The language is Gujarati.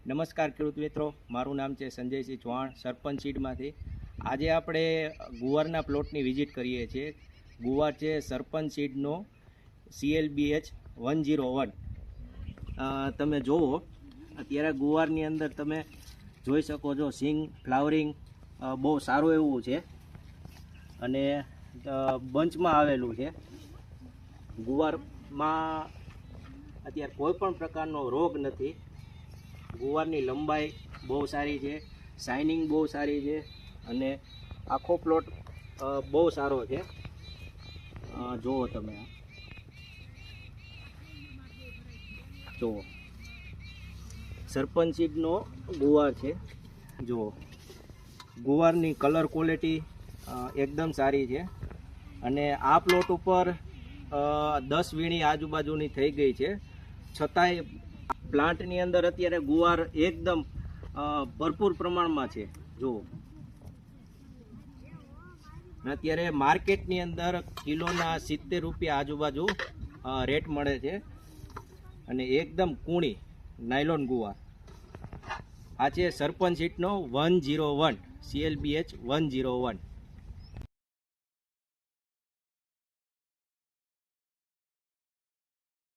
નમસ્કાર ખેડૂત મિત્રો, મારું નામ છે સંજયસિંહ ચૌહાણ, સરપંચ સીડમાંથી. આજે આપણે ગુવારના પ્લોટની વિઝિટ કરીએ છીએ. ગુવાર છે સરપંચ સીડનો CLBH 101. તમે જુઓ, અત્યારે ગુવારની અંદર તમે જોઈ શકો છો સિંગ ફ્લાવરિંગ બહુ સારું એવું છે અને બંચમાં આવેલું છે. ગુવારમાં અત્યારે કોઈ પણ પ્રકારનો રોગ નથી. ગુવારની લંબાઈ બહુ સારી છે, શાઇનિંગ બહુ સારી છે અને આખો પ્લોટ બહુ સારો છે. જુઓ તમે, જુઓ સરપંચ સીડનો ગુવાર છે. જુઓ, ગુવારની કલર ક્વોલિટી એકદમ સારી છે અને આ પ્લોટ ઉપર 10 વીણી આજુબાજુની થઈ ગઈ છે. છતાંય પ્લાન્ટની અંદર અત્યારે ગુવાર એકદમ ભરપૂર પ્રમાણમાં છે. જુઓ, અત્યારે માર્કેટની અંદર કિલોના 70 રૂપિયા આજુબાજુ રેટ મળે છે અને એકદમ કૂણી નાયલોન ગુવાર. આ છે સરપંચ સીડનો 101 CLBH 101.